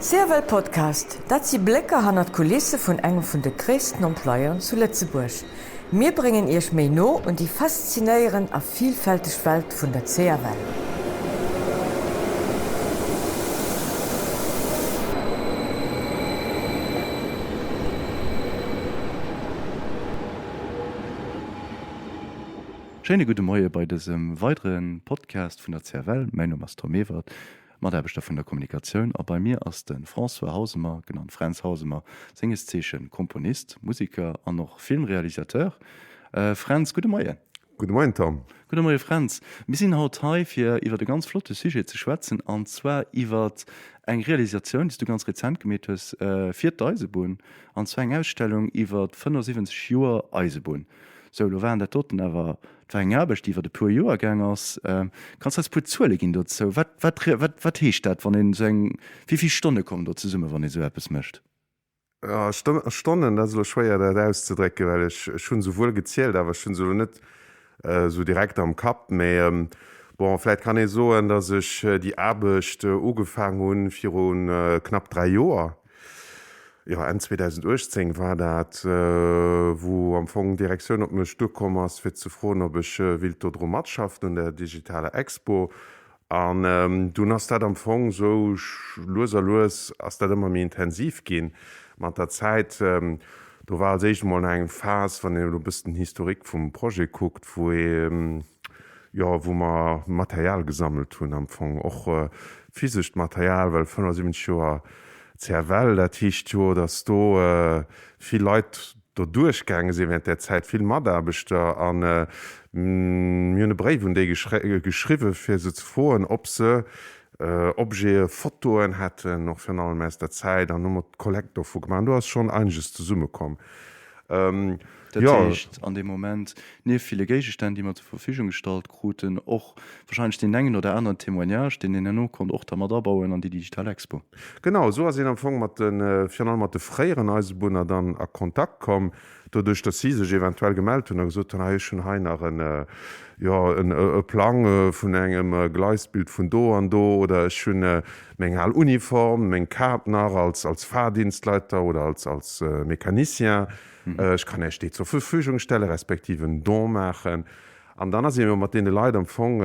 Servel Podcast, dat sie Blicke han d Kulisse vun engem vun de gréessten Emploiern zu Lützeburg. Mir bringen ech méi no und die faszinéieren a vielfältig Welt vun der CRL. Schöne gute Morgen bei diesem weiteren Podcast von der CRL. Mein Name ist Tom Ewert, Maderbeter von der Kommunikation. Aber bei mir ist den François Hausemer, genannt Franz Hausemer, Sängestischen Komponist, Musiker und noch Filmrealisateur. Franz, guten Morgen. Guten Morgen, Tom. Guten Morgen, Franz. Wir sind heute hier, für über ein ganz flottes Sujet zu schwätzen, und zwar über eine Realisation, die du ganz rezent gemacht hast, für die Eisenbahn, und zwar eine Ausstellung über 75 Jahre Eisenbahn. So, du waren der Toten, aber eng Arbeit, die de pur Joer gang ass kannst das pu zulegin dort so wat hecht dat wann den wievi Stunde kommt dort ze summe wann so es mcht ja, Stunden dat schwéier dat auszudrecke, weil ich schon so wohl gezielt, aber schon so net so direkt am Kap méi vielleicht kann ich so dass ich die Arbecht ugefangen hun fir knapp 3 Joer. Ja, en 2018 war dat wo am Fong Direktion op mech dukommers fir zu froen, ob ich Wildodromatschaft und der digitale Expo an du hast dat am Fong so los ass dat immer mir intensiv gin. Man der Zeit du war sech mal eng Phas, wann du bist den Historik vum Projekt guckt, wo ja, wo man Material gesammelt hun am Fong och physisch Material, weil 75 Joer CRL, dat hicht jo, dats du viel Leiit do durchgänge se während der Zeit viel Maderbeter an mir ne Breif hun déi geschriwe fir se voren, ob se Obje Fotoen hätten noch fir allem meist der Zeit an nummer Kollektor vu man du hast schon einiges zu Summe kom. Ja. An dem Moment nie viele Gegenstände, die man zur Verfügung gestellt kruten, auch wahrscheinlich den engen oder anderen Témoignage, den in no kommt auch da bauen an die digitale Expo. Genau, so as am Fong mat den final mat de freieren Eisebunner dann a Kontakt kom, dodurch dat sie sech eventuell gemeldet hun so schon ha nach en Plan vun engem Gleisbild vun do an do oder schon Mengegel Uniform, Mengeg Kartner als Fahrdienstleiter oder als Mechanicien. Ich kann steht zur Verfügung stelle respektiven Don machen. An dann se mat de Leiit am Fong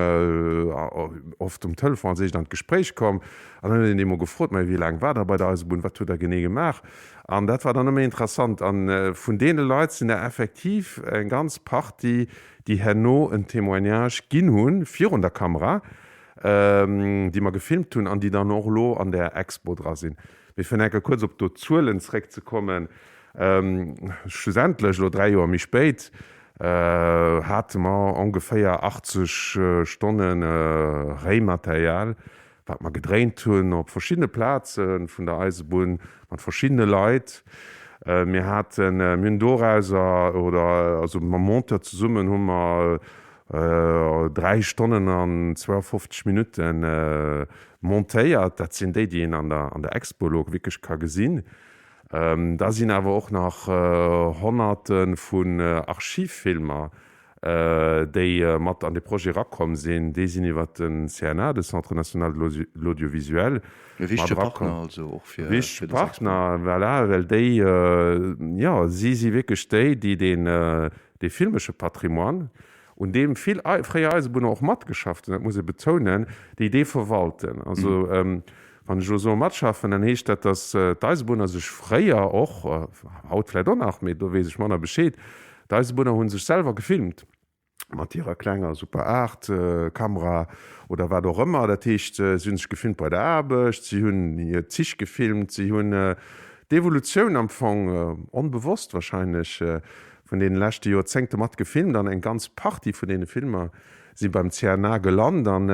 oft um Telefon se dann Gespräch kom, an immer gefrot wie lang war der bei der Eisbund, wat der gene gemacht. An dat war dann immer interessant an vun de Leiit sind er effektiv en ganz Party, die herno en Témoignage ginn hunn 400 Kamera, die man gefilmt hun, an die dann noch lo an der Expo dra sinn. Wir enke kurz op do Zulensre zu kommen. Schlussendlich lo 3 Joer mich spät hat man ungefähr 80 Stunden Rematerial, wat man gedreht hun op verschiedene Plätzen vun der Eisebahn man verschiedene Leiit. Mir hat Myndoreiser oder also man Monter zu summen hummer 3 Stunden an 52 Minuten montéiert, dat sind die an der Expo wirklich ka gesinn. Da sind aber auch nach Hunderten von Archivfilmer, die mat an de Projekt rakommen sind, die sind iwwer den CNA, das Centre National de l'Audiovisuel. Wichtige Partner also auch für Partner, voilà, weil die, ja, sie wirklich die den filmische Patrimoine und dem viel freie Eisebahn auch matt geschafft, das muss ich betonen, die Idee verwalten. Also wann jo so mat schaffen, dann hecht dat d'Eisebunner sech fréier och hautläit nach mit, do wees ich manner beschéet. D'Eisebunner hunn sech selber gefilmt. mat ihrer klenger super 8 Kamera oder war der Rëmmer, dat Techt sinn gefilmt bei der Erbecht, sie hunn hier Zich gefilmt, sie hunn d'Evoluioun amfang onbewusst wahrscheinlich von den lächte Jo zengte mat gefilmt, an eng ganz Party vun dee Filmer. Sie beim CNA gelandet an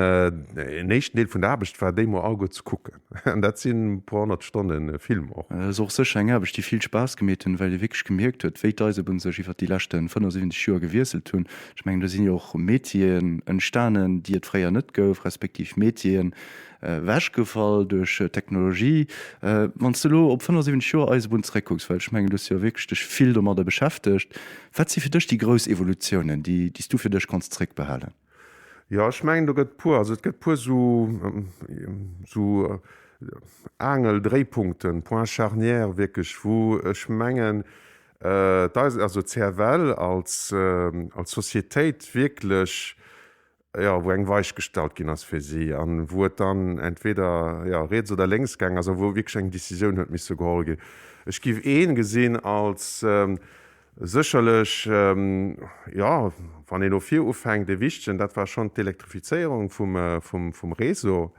nächsten Deel vun der Erbecht war Demo Auge zu gucken. Dat sind paar 100 Stunden Film auch. Soch sech eng habe ich die viel Spaß gemeten, weil die wirklich gemerkt huet, wéi Eisebun sech iwwer die Lächten 75 Joer gewieselt hunn. Ich meng da sind ja auch Medien entstanen, die et freier net gouf, respektiv Medien wäschgefall durch Technologie. Wann du lo op 75 Joer Eisebundsrekcks, weil ich meng du ja wirklich viel mat der beschäftigt. Wat sie fir dich die Gros Evolutionen, die du fir dich konstrikt behalen? Ja, ich mein, du gëtt pur, also es gëtt pur so Angel, Drehpunkten, Point charnière wirklich, wo schmengen da ist also CRL als Societät wirklich ja, wo eng weich gestalt gin ass fir sie an wo dann entweder ja, Reds oder Längsgang also wo wirklich eng Decision huet mich so geholge. Ech gif gesinn als sicherlech ja wann en vier ufhängt de wichten, dat war schon d'Elektrifizierung vom Reso.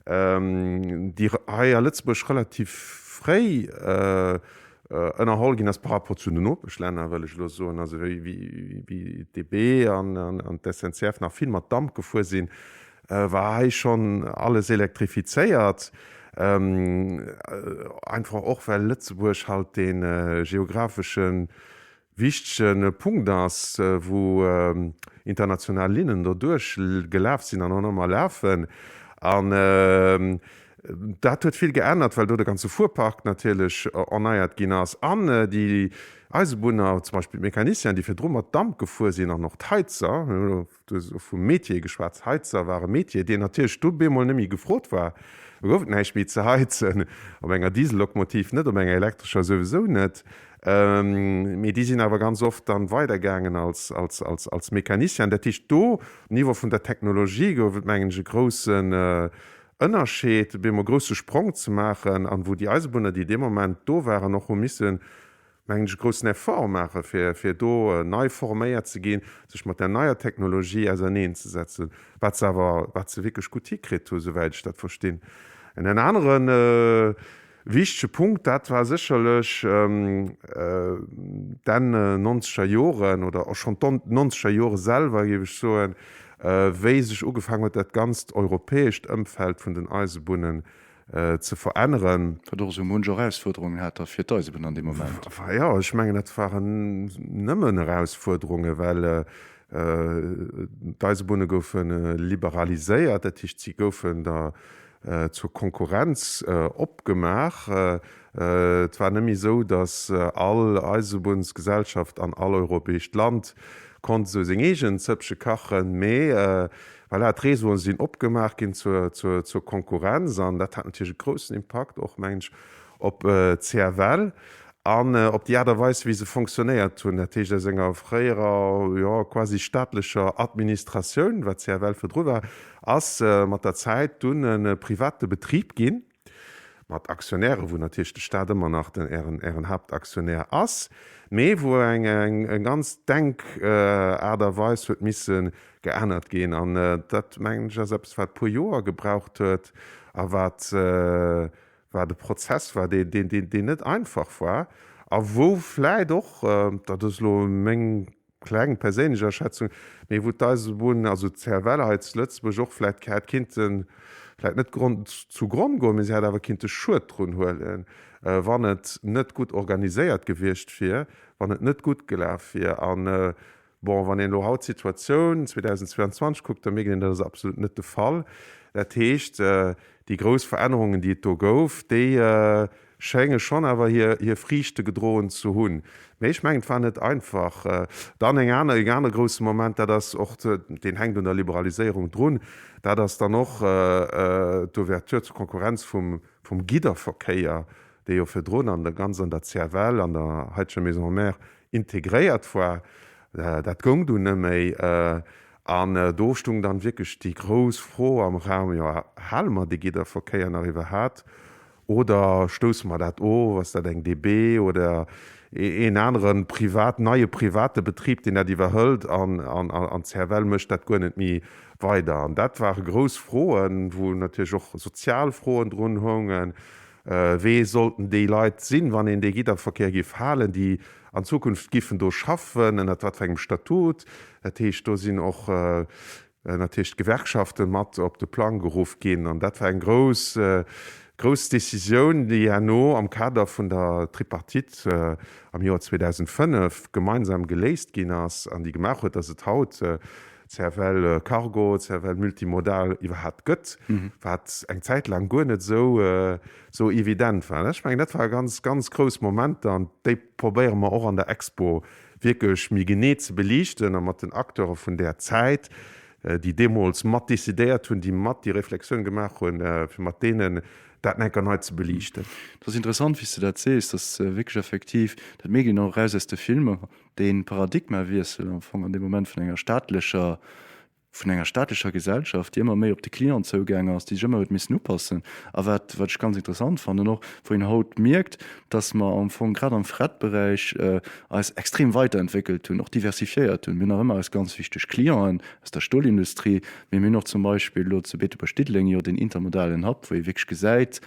Die Eier Lützburg relativ frei ënnerhol gin as rapport zu den Notbeschlänner wëlech los so also wie DB an d'SNCF nach viel mat Damp gefu sinn war schon alles elektrifizéiert einfach och well Lützeburg halt den geografischen wichtigen Punkt ass wo international Linnen dodurch gelaf sinn an normal läfen an dat huet viel geändert, weil du der ganze Fuhrpark natürlich erneuert ginnners an die Eisebunner zum Beispiel Mechanisien, die fir Drmmer Damp gefu sinn noch Heizer vum Metier geschwarz Heizer waren Metier, de natürlich Stubemol nimi gefrot war gouf neichmi ze heizen om enger Diesellokomotiv net enger elektrischer sowieso net. Die sind aber ganz oft dann weitergegangen als Mechanisien. Dat ich do Niveau vun der Technologie goufet mengge großen ënnerscheet bemmer grosse Sprung zu machen an wo die Eisebunner die dem moment do waren noch missen mengge großen Erfahrung mache fir do neu forméiert ze gehen sech mat der neuer Technologie as neen zu setzen wat ze wirklich gut hikrit soweit ich dat verstehen. En den anderen wichtige Punkt dat war sicherlech den 90er Joren oder auch schon 90er Jore selber gebe ich so ein wéi sech ugefangen huet dat ganz europäescht ëmfeld vun den Eisebunnen ze verändern. Herausforderungen hat fir d'Eisebun an dem Moment. Ja, ich mengge dat waren nëmmen Herausforderungen, weil d'Eisebunne goufen liberaliséiert, dat ich zi goufen da zur Konkurrenz opgemach. Et war nemmi so, dass all Eisebunsgesellschaft an all europäescht Land kon so segent zëpsche kachen méi weil Tresoen sinn opgemacht gin zur Konkurrenz an dat hat natürlich großen Impact och mensch op CRL an op die Äderweis wie se funktioniert hun der Tege senger fréierer ja quasi staatlicher Administraioun wat CRL verdrower ass mat der Zeit dun en private Betrieb ginn mat Aktionäre wo natürlich de Staat immer nach den Ären Hauptaktionär ass méi wo eng ganz denk Äderweis huet missen geënnert gin an dat mengger selbst wat po Joer gebraucht huet a wat de Prozess war de net einfach war a woläit doch dat es lo mengg klegen peréger Schätzung méi wo da wohnen also Zerwelheitsletzt bejochläit käit Kinden net Grund zu Grund go se awer kind Schut run hoelen wann et net gut organiséiert gewircht fir wann et net gut gelaf fir an wann en lo Hautsituatioun 2022 guckt der mé dat absolut net de Fall dat heecht die gros Veränderungen die do gouf déi schennge schon awer hier frichte gedroen zu hunn. Meich menggt fan net einfach dann eng aner grosse Moment, dat das och den heng der Liberalisierung drun, da das dann noch d'Ouverture zur Konkurrenz vum Giderverkeier, déi jo fir Drun an der ganz an der CRL an der Heitsche Maison Mer integréiert war, dat gong du méi an Dostung dann wirklich die gros froh am Raum ja Halmer die Giderverkeier iwwer hat. Oder stoß man dat was dat eng DB oder en anderen neue private Betrieb, den die verhëlt an CRL mcht dat go net mi weiter. An dat war großfroen, wo natürlich auch sozialfroen run hungen. We sollten die Leiit sinn, wann en de Giderverkehr gif halen, die an Zukunft giffen do schaffen, en dat engem Statut, Datcht do sinn och natürlich Gewerkschaften mat op de Plan geruf gin. An dat war en Groß Decision, die no am Kader vun der Tripartit am Jahr 2005 gemeinsam geléist gin ass an die gemacht huet, dats et haut CRL Cargo, CRL Multimodal iwwer hat gëtt, wat eng Zeit lang go net so evident war. Ich mein, dat war ganz gros Moment an déi probéieren ma auch an der Expo wirklich mi genet ze belichten mat den Akteure vun der Zeit. die Demos mat décidéiert hunn, die mat die Reflexion gemacht hun fir mat denen dat netkanheit ze belichten. Das ist interessant, wie du dat sest, das wirklich effektiv dat mé genau reiseste Filme den Paradigma wiesel an dem Moment von enger staatlicher Gesellschaft, die immer méi op die Klient zogänge ass, die immer miss nupassen. Aber wat ich ganz interessant fand noch wo en Haut merkt, dass man am vu grad am Fredbereich als extrem weiterentwickelt hun noch diversifiiert hun Min immer als ganz wichtig Klient aus der Stohlindustrie, wie mir noch zum Beispiel lo zu Bete Bestitling den intermodalen hab, wo ich wirklich gesäit,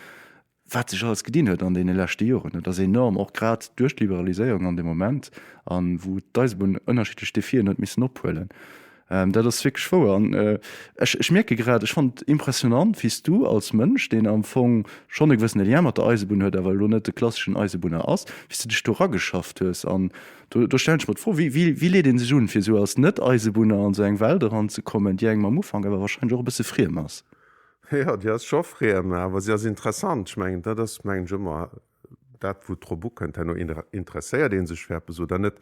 wat sich alles gedient huet an den letzten Jahren. Das ist enorm auch grad durch Liberalisierung an dem Moment an wo Deisbun unterschiedliche Stefien missen opwellen. Dat das fix vor ich merke gerade ich fand impressionant wiest du als Mensch den am Fong schon gewissen Jammer der Eisebun hört weil du net de klassischen Eisebunner aus wie du dich Tora geschafft hast an du stellst mal vor wie le den se für so als net Eisebunner an so eng Wälder ranzukommen die eng am Ufang aber wahrscheinlich auch ein bisschen frier mass ja die schon frier aber sehr interessant ich mein, das mein immer dat wo Trobucken interessiert den se schwer so dann net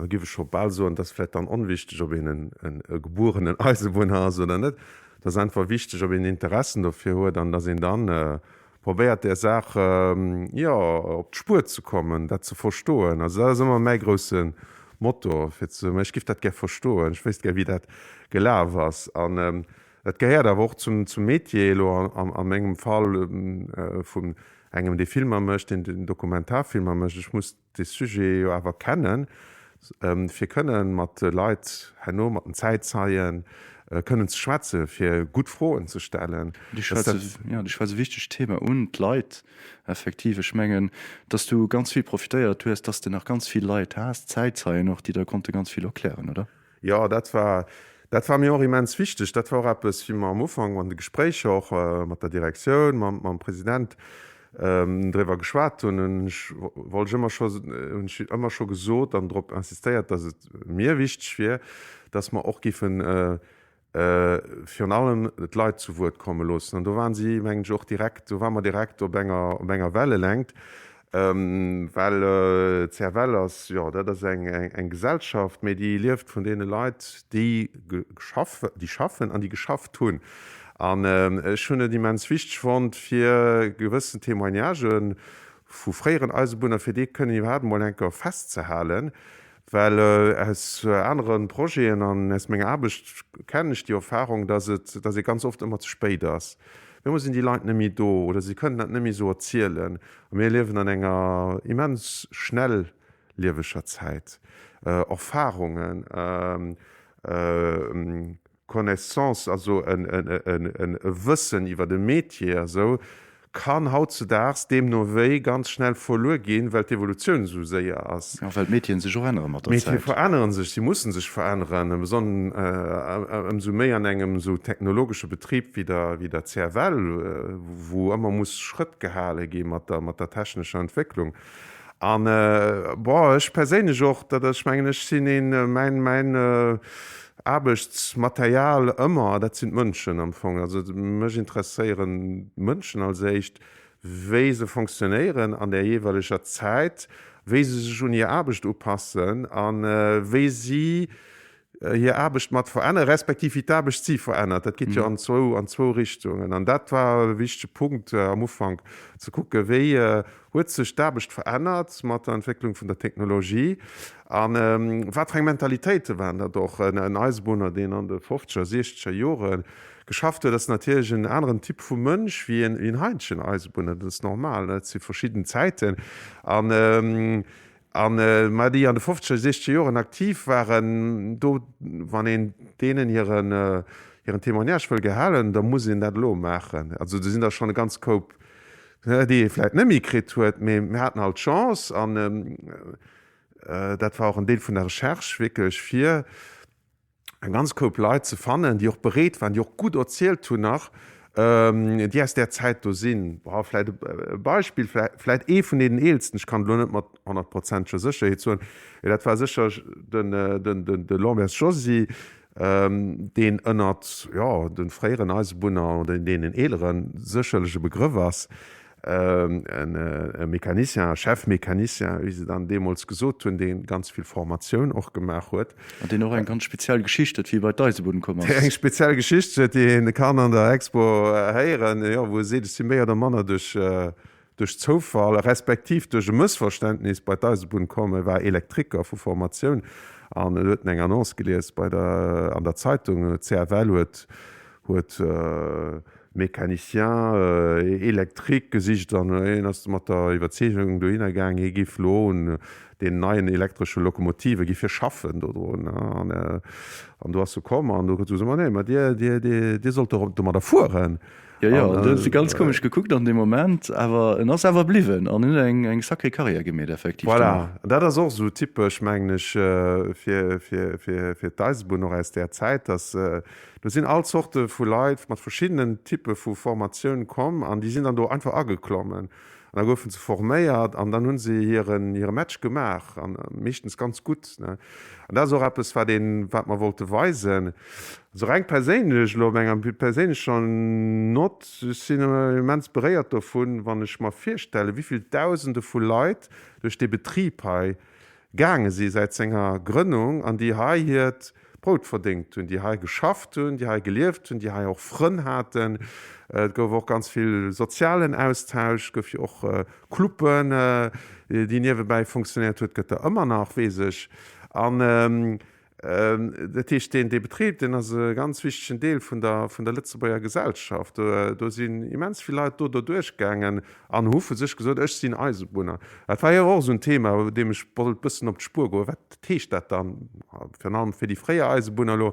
giwe schon bald so das vielleicht dann unwichtig ob en geborenen Eisebunner oder net das ist einfach wichtig ob Interessen dafür hue dann dass dann probiert der Sache ja op Spur zu kommen dat zu verstohlen also das ist immer mein großen Motto ich gift dat ger verstohlen ich weiß wie dat gela was an dat gehört aber auch zum Metier am engem Fall vom engem die Filmer mcht den Dokumentarfilmer mcht ich muss das Sujet aber kennen wir können mat Leiit hanno mat den Zeitzeien können ze schwatze fir gut frohen zu stellen. Ich war wichtig Thema und Leiit effektive Schmengen, dass du ganz viel profitéiert hast, dass du nach ganz viel Leiit hast Zeitzeien noch, die da konnte ganz viel erklären oder? Ja dat war mir auch immens wichtig. Dat war es wie am Ufang an de Gespräch auch mat der Direktion, ma Präsident. Drwer geschwaart hun wollte immer schon gesot an Dr insistiert, dat het mir wichtig schwer, dass man auch gifen für allem het Leiit zu Wort kommen los. Und da waren sie auch direkt, so war man direkt op enger Welle lenkt, weil Zerwellers ja dat eng Gesellschaft mé die lieft von denen Leiit, die schaffen an die geschafft tun. An schon die mens wichtig fand fir gewissen Témoignagen vu freieren Eisebunner fir die können werden mal enker festzehalen, weil es anderen Projekten an es menge Abcht kenne ich die Erfahrung, dass sie ganz oft immer zu spät ist. Wir müssen die Leute nimi do oder sie können dat nimi so erzielen. Wir leben an enger immens schnell lewischer Zeit. Erfahrungen, Connaissance also ein Wissen iwwer de Metier so kann haut zu dars dem noéi ganz schnell verloren gehen, weil die Evolution so sehr ass. Ja, weil Medien sich verändern Medien verändern sich, sie müssen sich verändern so méi an engem so technologische Betrieb wie der CRL, wo immer muss Schritt gehale gehen mat der technischer Entwicklung. An ich persinnlich auch dat ich sinn mein Arbeitsmaterial immer dat sind Mënschen am Anfang. Also mech interesseieren Mënschen als echt wie se funktionieren an der jeweiliger Zeit, wie se sich schon ihr Arbeit oppassen an wie sie hier Arbeit mat verändern respektiv Arbeit sie verändert. Dat geht ja an zwei Richtungen. An dat war ein wichtiger Punkt am Anfang zu gucken, wie huet sich Arbeit verändert mat der Entwicklung von der Technologie. An wat Mentalitéite waren da doch en Eisbunner, den an de 50er 60er Joren geschafft huet, das natürlich einen anderen Typ vu Mënsch wie en Heinschen Eisbunner, das ist normal zu verschiedenen Zeiten. Die an de 50er 60er Joren aktiv waren, wann denen ihren Témoignage gehalen, da muss dat lo machen. Also da sind da schon ganz Coop, die vielleicht nemmi krit huet, wir hatten halt Chance an dat war auch ein Deel vun der Recherche wirklich fir en ganz Coop Leiit zu fannen, die auch bereet waren, die auch gut erzählt hun nach die aus der Zeit do sinn vielleicht Beispiel vielleicht vun den eelsten ich kann net mat 100% sicher zu dat war sicher den Lambert Josi den ënnert ja den freieren Eisbunner oder in den eleren sicherliche Begriff was Mechanisien Chefmechanisien wie se dann demos gesot hun den ganz viel Formatioun och gemacht huet. Und den noch ein ganz speziell Geschichte wie bei Deiseboden kommen. Eng speziell Geschichte, die kann an der Expo heieren ja, wo se sie méier der Manner durch Zufall respektiv durch Missverständnis bei Deiseboden komme, war Elektriker vu Formatioun an eng Annonce gelees an der Zeitung CRL huet Mechanicien Elektrik gesicht an mat der Iwerzeung do hingang gi floen den neien elektrsche Lokomotive gifir schaffen an du hast zu kommen an du Dir sollte mat der fuhren. Ja, das ganz komisch geguckt an dem Moment, aber ass awer bliwen an eng sacre Karriere gemet effektiv. Voilà. Dat ass auch so typisch menglech fir Deiseboden noch aus der Zeit, dass du sinn all Sorte vu Leiit mat verschiedenen Type vu Formatioun kommen an die sind dann do einfach ageklommen. Da goufen ze forméiert an dann hunn se ihre Match gemach an mechtens ganz gut. Ne? Und da so es war den wat man wollte weisen so rein perélech lo engem perélech schon not sinn immens beréiert davon, wann ich mal firstelle, wieviel Tausende vu Leiit durch de Betrieb hai gange sie seit senger Gründung an die Hai hiet Brot verdingt hun die Hai geschafft hun, die Hai gelieft hun, die Hai auch Fronn hatten. Gouf auch ganz viel sozialen Austausch, gouf auch Kluppen, die niewebei funktioniert huet, gëtt immer nach wesech. An dat Tisch den de Betrieb, den as ganz wichtigchen Deel vun der Lützebauer Gesellschaft. Do sinn immens viel Leiit do durchgängen an Hufe sech gesot ech sinn Eisebunner. Dat war ja auch so ein Thema, dem ich bisssen op d Spur go wat Techt dat dann fir die freie Eisebunner lo.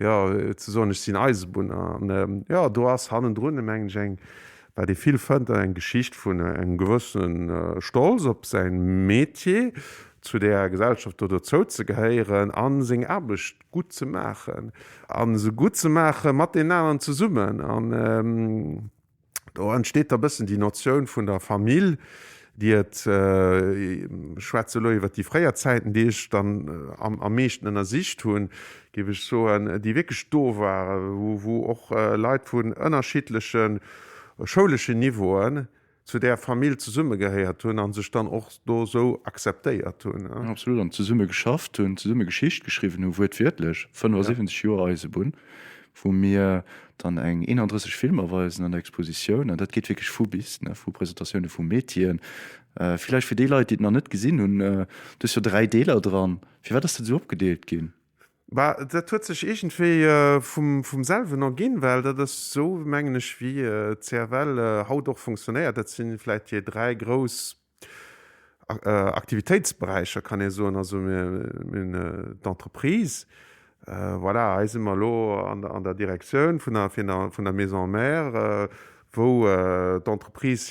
Ja ze sonnech sinn Eisebunner ja du hast hannen runne Mengeng bei de viel Fënter eng Geschicht vun eng gewëssen Stolz op se Metier zu der Gesellschaft oder zo ze geheieren an seg Erbecht gut ze machen an se gut ze machen mat den anderen ze summen an da entsteet der bisssen die Notionun vun der Familie die Schweze iwwer die Freierzeiten die ich dann am meeschten in der Sicht tun gebe ich so die wirklich do war wo auch Leiit vun ënnerschiedlichen schulischen Niveen zu der Familie zu Summe geheiert hun an sech dann auch so akzeteiert hun ja. Absolut an zu Summe geschafft hun zu Summe Geschicht geschrieben hun huet wirklich 75 Joer Eisebun wo mir dann eng 31 Filmerweisen an der Exposition und dat geht wirklich fu bis vu Präsentationen vu Medien vielleicht für die Leute die noch net gesinn hun du ja 3 Deler dran wie war das so abgedeelt gehen dat tut sech egentfir vum selve noch gin, weil dat das so menggeneg wie CRL haut doch funktioniert. Dat sind vielleicht hier 3 groß Aktivitätsbereiche kann e so also d'Entreprise. Voilà, immer lo an der Direktion vun der Maison Mère, wo d'Entreprise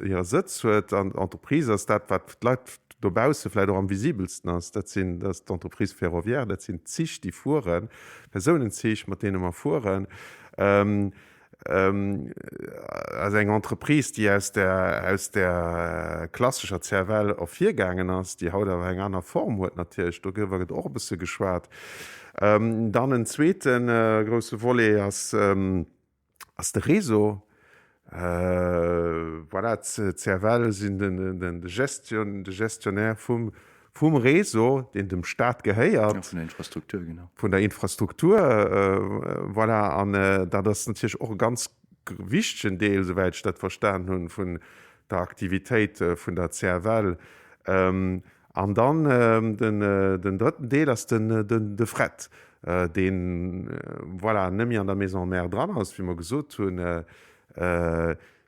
hier Sitz huet an Entreprise dat wat Leiit dobause vielleicht auch am visibelsten ass dat sind das d'Entreprise ferroviaire, dat sind zig die fuhren Personen zig mat denen immer fuhren als eng Entreprise die aus der klassischer CRL auf 4 gangen ass die haut awer eng aner Form huet natürlich do gewwert och bisse geschwaart dann en zweeten grosse Volle as de Reso voilà, CRL sind de Gestionär vum Reso, den dem Staat geheiert ja, von der Infrastruktur genau. Von der Infrastruktur voilà, da das natürlich auch ganz wichtigen Deel soweit statt verstanden hun von der Aktivität von der CRL an dann den dritten Deel as de Fret den voilà, nimi an der Maison Mère dran aus wie man gesot hun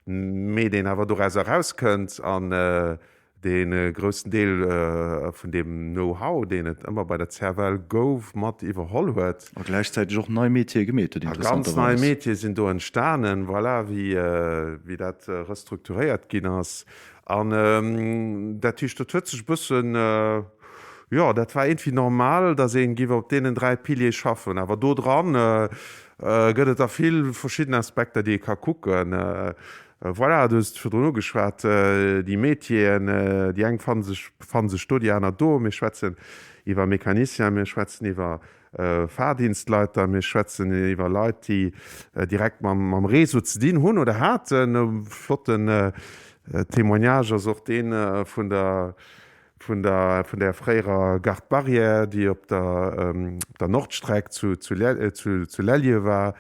den awer do herauskënnt an den größten Deel von dem Know-how, den et immer bei der CRL gouf mat iwwerholl huet. Gleichzeitig auch neue Metier gemet. Ganz neue Metier sind do entstanden, voilà, wie dat restrukturiert gin ass. An dat huech bëssen ja, dat war irgendwie normal, dat se giwer op denen 3 Pilier schaffen. Aber do dran gëtt da viel verschiedene Aspekte, die kann gucken. Voilà, du hast für geschwart die Medien, die eng fan se Studiener do mir schwätzen iwwer Mechanisien, mir schwätzen iwwer Fahrdienstleiter mir schwätzen iwwer Leiit, die direkt mam Reso ze dien hunn oder hat flotten Témoignage auch den vun der freier Gardbarrière, die op der Nordstreck zu Lelje war.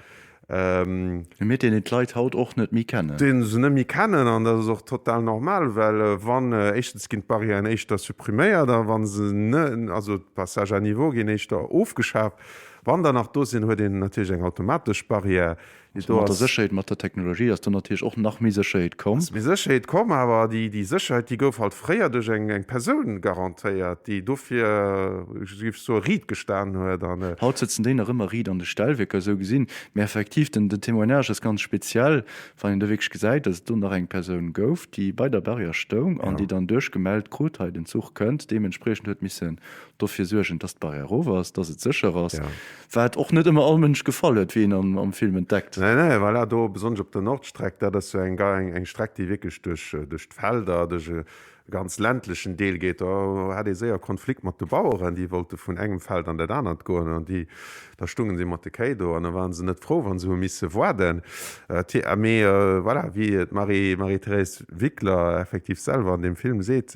Mit den Leiit haut och net mi kennen. Den se nemmi kennen an dat auch total normal, weil wann echtens kind Barrieren echt der suppriméiert, da wann se also Passage a Niveau gin ich da aufgeschafft, wann danach do sinn huet den natürlich eng automatisch Barriere. der Sicherheit mat der Technologie dass du natürlich auch nach Mischeid kommst Mischeid kom aber die Sicherheit die gouf halt freier durch eng Personen garantiiert die dofir so Ried gestan huet dann haut sitzen den immer Ried an de Stellwecker so gesinn mehr effektiv denn de Témoignage ist ganz speziell van der Weg gesagt dass du nach eng Person gouf die bei der Barrierstung an die dann durchgemeldet Grotheit den Zug könnt dementsprechend huet miss dofir sugen das Barriere was das sicher was auch net immer all mensch gefallet wie am Film entdeckt. Nee, weil do beson op der Nordstreck, dat so eng Streck die wirklich durch Felder ganz ländlichen Deel geht hat e sehr Konflikt mat de Bauern, die wollte vun engem Feld an der dann goen an die da stungen sie mat Kado an waren se net froh wann se misse worden voilà, wie et Marie-Therese Wickler effektiv selber an dem Film seht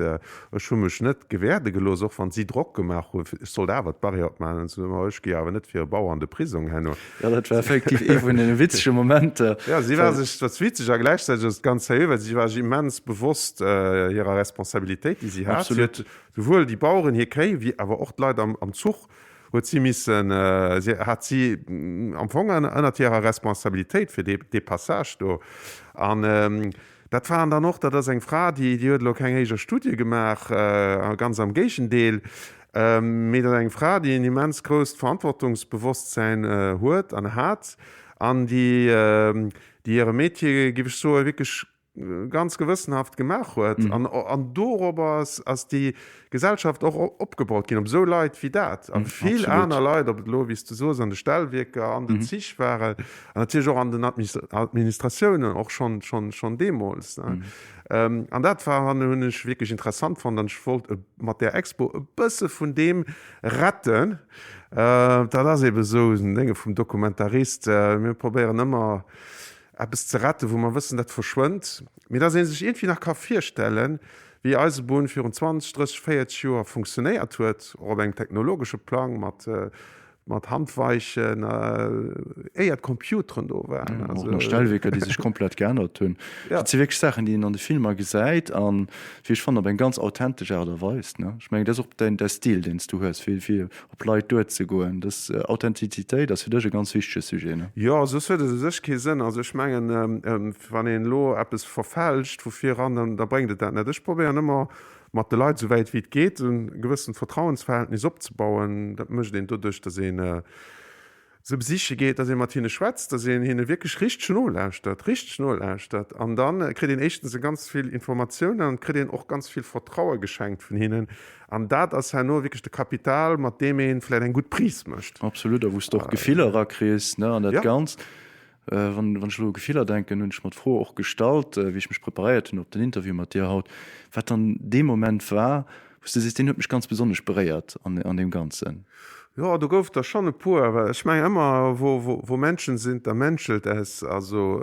schummech net gewerde gelos auch van sie Druck gemacht soll da wat Barrier man aber net fir Bauern de Prisung hin dat war effektiv den witzsche Momente ja sie war sich das witzig ja gleichzeitig ganz weil sie war immens bewusst ihrer Responsabilität, die sie hat. Sowohl die Bauern hier kriegen, wie aber auch Leute am Zug, wo sie müssen, hat sie am Anfang eine ihrer Responsabilität für die Passage. Das war dann noch, das ist eine Frau, die hat noch keine Studie gemacht, ganz am Gegendeel, mit einer Frau, die ein immens großes Verantwortungsbewusstsein hat, an die ihre Mädchen, gebe ich so wirklich ganz gewissenhaft gemacht huet an dober as die Gesellschaft auch opgebaut gin so Leiit wie dat an viel aner Leiit op lo wie du so an de Stellwirke an den sich waren an an den Administrationen auch schon Demos an dat war hunnech wirklich interessant von dann wollt mat der Expo e bësse vun dem retten da das eben so dinge vum Dokumentarist mir probieren immer bis ze ratte, wo man wissen dat verschwunt. Mir da se sich irgendwie nach K4 stellen, wie Eisebun 24/4 funktioniert huet oder eng technologische Plan mat Handweichen eiert Computeren do Stellweker die sich komplett gerne tun weg Sachen die an de Filmer gesäit an wie fan op en ganz authentisch derweis ich mein, das op der Stil denst du hast viel op Leiit dort ze goen das Authentizität das für ganz wichtig Sujet ja so sech sinn also ich menggen wann den Lo App es verfälscht wofir an da bringt dat net ich probiere immer mat de Leiit soweit wie geht un gewissen Vertrauensverhältnis opbauen, dat mcht den dudurch da se so sicher geht, dass Martine schwätzt, da se hin wirklich rich Schnnollstat an dann kre den echten se ganz viel Informationen an kre den auch ganz viel Vertrauen geschenkt von hinnen an dat as nur wirklich de Kapital mat dem vielleicht ein gut Pries mcht. Absolut, da wost doch Gefehler krees an dat ganz. Wann schlo Gefehler denken hun mat froh auch stalt, wie ich mich prepariert op den Interview mat dir haut, wat an dem Moment war, den mich ganz besonders bereiert an dem ganzen. Ja, du gouft da schon e pu, aber ich mein immer wo Menschen sind, da menschelt es also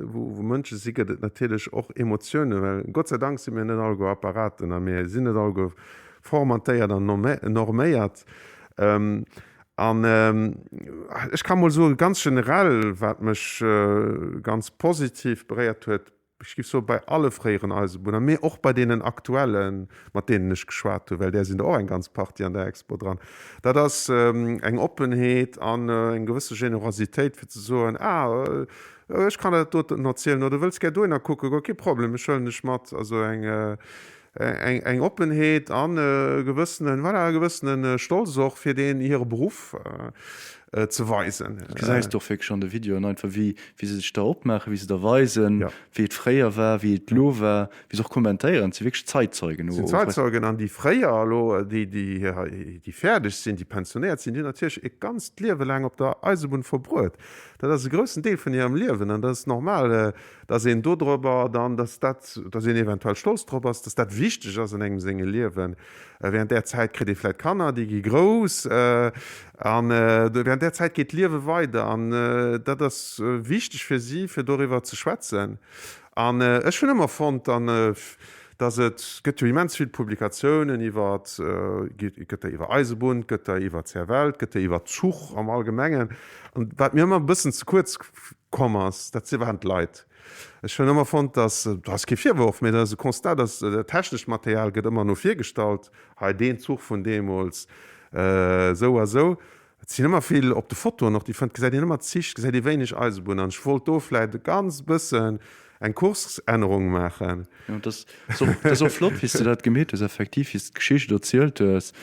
wo Mënsche siget natürlich auch Emotionen, weil Gott sei Dank sind mir net all go Apparaten an mir sinnet all go formatéiert an norméiert. Ich kann mal so ganz generell wat mech ganz positiv bereiert huet ich gif so bei alle freieren Eisebunner mir auch bei denen aktuellen mat denen nicht geschwar weil der sind auch ein ganz Party an der Expo dran da das eng Openheet an en gewisse Generosität für so ich kann dort erzählen oder willst du gucken okay Problem nicht mat also eng Openheet an gewissen Stolzoch fir den ihre Beruf zu weisen. Du sagst doch schon de Video wie sie sich da opmachen, wie sie da weisen, wie et freier war, wie et lo war, wie auch kommentieren sie wirklich Zeitzeugen Zeitzeugen an die Freier die fertig sind, die pensioniert sind, die natürlich ganz lewe lang op der Eisebun verbrot. Das ist der größten Teil von ihrem Leben und das ist normal, da sehen du drüber, dann da sind eventuell stolz drüber, dass das wichtig ist in einem Single Leben. Während der Zeit kriegt ihr vielleicht Kanner, die groß Und während der Zeit geht Liebe weiter. Und das ist wichtig für sie, für darüber zu schwätzen. Und ich schon immer fand, dass es gibt immens viele Publikationen über Eisenbahn, über Zerwelt, über Zug am Allgemeinen. Und was mir immer ein bisschen zu kurz gekommen ist, das sind Leute. Ich schon immer fand, dass das kein Vorwurf mehr, das ist konstant, dass technisches Material geht immer nur vorgestellt, den Zug von Demos, so oder so. Es sind immer viel auf dem Foto noch, die fand gesagt, immer zig, gesagt, die wenig Eisenbahn. Und ich wollte da vielleicht ganz bisschen eine Kursänderung machen. Ja, das so flott, wie du das gemäht hast, effektiv, wie du die Geschichte erzählt hast.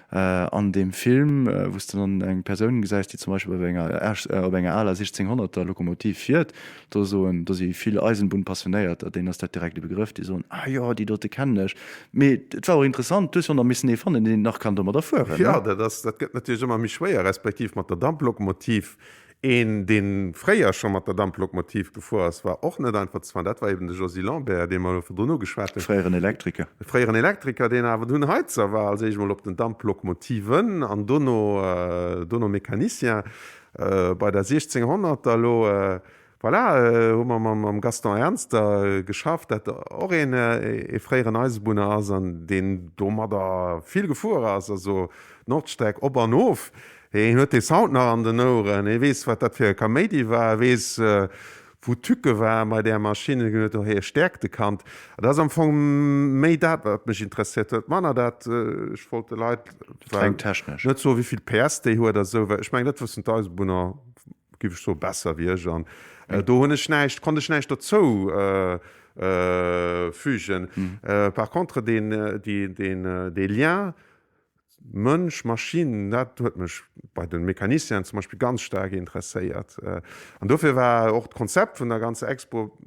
An dem Film, wo du dann eine Person gesagt hast, die zum Beispiel bei einer aller 1600er Lokomotiv fährt, da sie viele Eisenbahn passioniert, denen ist der direkte Begriff, die so, ja, die dort kenne ich. Aber es war auch interessant, das wir müssen nicht von den Nachkanten mal davor. Ja, das geht natürlich immer mich schwer, respektive mit der Dampflokomotiv. In den Freier schon mit der Dampflokomotiv gefahren. Es war auch nicht einfach, das war eben der Josie Lambert, den man für Donau geschwärzt hat. Freieren Elektriker. Freieren Elektriker, den aber du ein Heizer war, also ich mal auf den Dampflokomotiven, an Donau Mechanicien, bei der 1600er, voilà, haben wir mit Gaston Ernst geschafft, dass auch ein freieren Eisenbahner ist, an den da viel gefahren ist, also Nordsteig, Obernhof. Huet de Sound nach an den Ohren, wees wat dat fir Comeédie war, wees wo Tücke war bei der Maschine gët her stärkte kant. Das am vu méi dat wat mech interessiert huet. Manner dat ich wollte Leiit technisch net so wieviel PS déi huet so. Ich mein net was Bunner giwech so besser wie an. Do hunne schneicht konnte schneicht dat zo fügen. Par contre de Lien, Mënsch, Maschinen, dat huet mech bei den Mechanisien zum Beispiel ganz stark interessiert. Und dafür war auch das Konzept von der ganzen Expo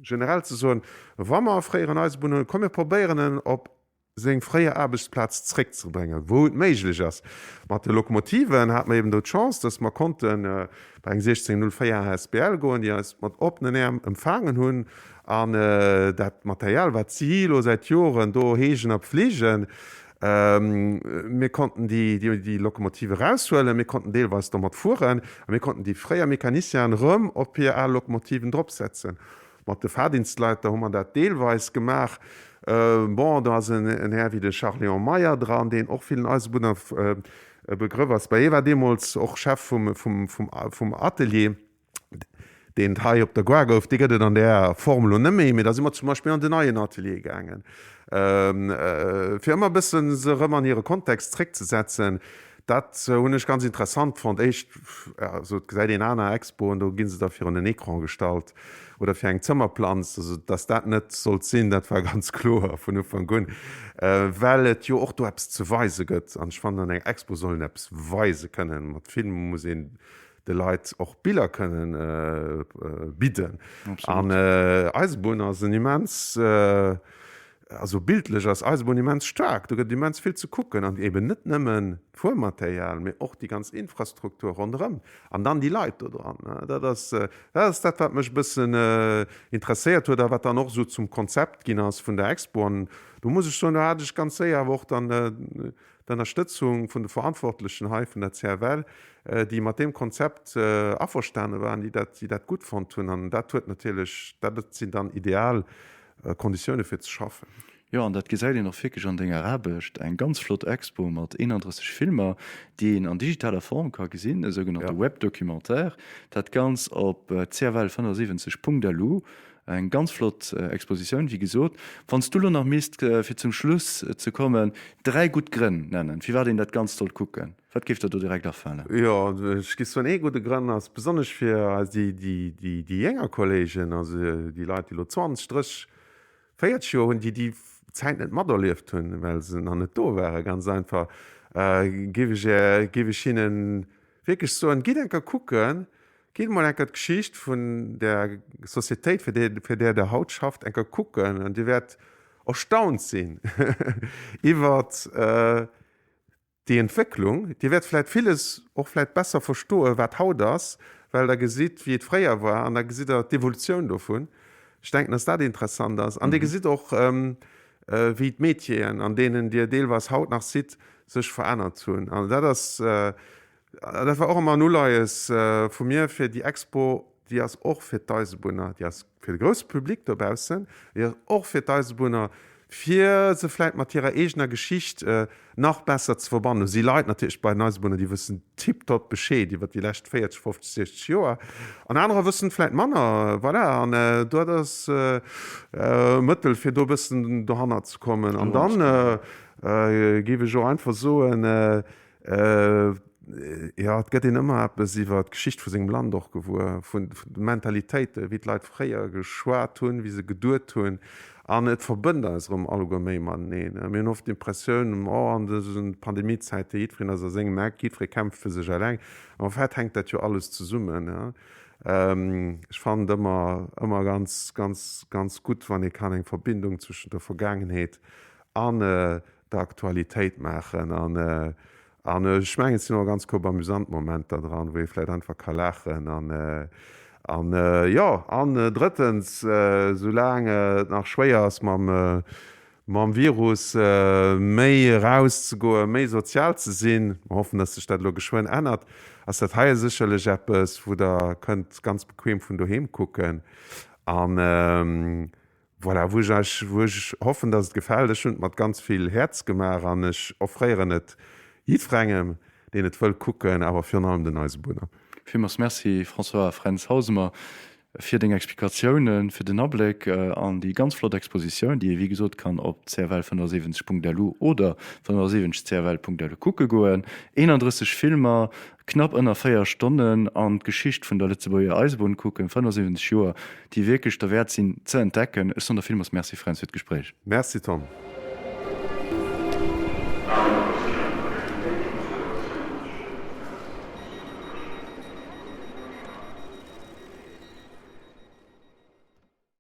generell zu sagen, wenn wir freieren Eisenbahnen kommen, wir probieren, ob seinen freien Arbeitsplatz zurückzubringen, wo es möglich ist. Mit den Lokomotiven hat man eben die Chance, dass man konnten bei 1604 SBL gehen, die es mit offenen Armen empfangen haben, und das Material, was sie seit Jahren hier hegen und pflegen, wir konnten die Lokomotive rausholen, wir konnten teilweise damit fahren, wir konnten die freien Mechanisien rum auf PA-Lokomotiven draufsetzen. Mit den Fahrdienstleitern haben wir das teilweise gemacht. Da ist ein Herr wie der Charles-Léon Meyer dran, den auch vielen Eisenbahner Begriff ist. Bei ihm war damals auch Chef vom Atelier, den Teil auf der Guargo, die geht an der Formel und nicht mehr. Da sind wir zum Beispiel an den neuen Atelier gegangen. Für immer ein bisschen so in ihren Kontext zurückzusetzen, das habe ich ganz interessant fand. Echt, also gesagt, in einer Expo, und da gehen sie dafür einen Ekran gestaltet oder für einen Zimmerplatz, also dass das nicht soll sein, das war ganz klar von Anfang an. Weil es ja auch etwas zu weisen gibt. Und ich fand, eine Expo soll etwas weisen können. Mit Filmen muss ich die Leute auch Bilder können bieten. Und Eisenbahn sind immens, also bildlich als Eisenbahn immens stark. Du hast immens viel zu gucken. Und eben nicht nur Vormaterial, sondern auch die ganze Infrastruktur rundherum. Und dann die Leute dran. Das ist das, was mich ein bisschen interessiert oder was dann noch so zum Konzept ging von der Expo. Und du musst schon, da hatte ich ganz sehr auch dann die Unterstützung von den Verantwortlichen von der CRL, die mit dem Konzept einverstanden waren, die das gut fanden. Und das sind dann ideal Konditionen für zu schaffen. Ja, und das gesagt ihr noch wirklich an den Arabisch, ein ganz flott Expo mit 31 Filmen, die in digitaler Form kann gesehen, ein sogenannter Webdokumentär, das ganz auf crwl75.lu, eine ganz flott Exposition, wie gesagt. Wenn du noch misst, für zum Schluss zu kommen, 3 gute Gründe nennen. Wie war denn das ganz toll gucken? Was gibt es da direkt auffallen? Ja, ich gibt so eine gute Gründe, besonders für die jünger Kollegen, also die Leute, die 20, 40 Jahre, die Zeit nicht miterlebt haben, weil sie noch nicht da waren, ganz einfach, gebe ich ihnen wirklich so ein Gedanke gucken, geht mal eine Geschichte von der Societät, für der Haut schafft, gucken, und die wird erstaunt sein über die Entwicklung. Die wird vielleicht vieles auch vielleicht besser verstehen, was Haut das, weil da sieht, wie es früher war, und da sieht die Evolution davon. Ich denke, dass das interessant ist. Und ihr seht auch, wie die Mädchen, an denen die Teil was Haut nach sieht, sich verändert tun. Also das ist das war auch immer nulles von mir für die Expo, die as auch für Deisebuner, die as für de grosse Publikum dabei sind, die auch für Deisebuner fir se vielleicht mat ihrer egener Geschicht nach besser zu verbannen. Sie leid natürlich bei Neusebunner, die wissen tipptopp beschéet, die wird die lächt 40, 50, 60 Joer. An andere wissen vielleicht Manner voilà, an du das Mëttel fir du bisssen do hanner zu kommen. An dann gebe ich so einfach so ja, gëtt den immer iwwer d'Geschicht vu segem Land doch gewur vun de Mentalitéit, wie Leiit fréier geschwaart hunn, wie se geduert hunn, an net verbënder as rum all méi man neen. Min oft Impressioun an Pandemiezeit itrin as seng Merk gitré kämpf fir sech leng. Anhä hengt dat jo alles zu summen. Ja. Ich fand immer ganz, ganz, ganz gut, wann ich kann eng Verbindung zwischen der Vergangenheet an der Aktualitéit machen an schmengen sinn noch ganz ko amüsant Moment dran, wo ich vielleicht einfach kann lachen an drittens so lange nach schwéiers mam Virus méi rauszugo méi sozial ze sinn, hoffen, dass se dat lo geschwoen ändert, ass dat heie sicherlech Appppes, wo der könnt ganz bequem vun doheem kucken an voilà, woch hoffen, dat het gefällech hun mat ganz viel Herzgemer anch offréieren net Jidfrengem, den et wëll kucken, awer fir allem den Eisebunner. Vielmals merci François Franz Hausemer fir den Explikationen, fir den Abblick an die ganz flott Exposition, die wie gesot kann op CRL.lu oder von der 7CRL.lu kucke goen. 31 Filmer, knapp ënner 4 Stunden an Geschicht vun der Lützeburger Eisbahn kucken 75 Joer, die wirklich der Wert sinn ze entdecken, is der Filmers Merci Franz fir d Gespräch. Merci Tom.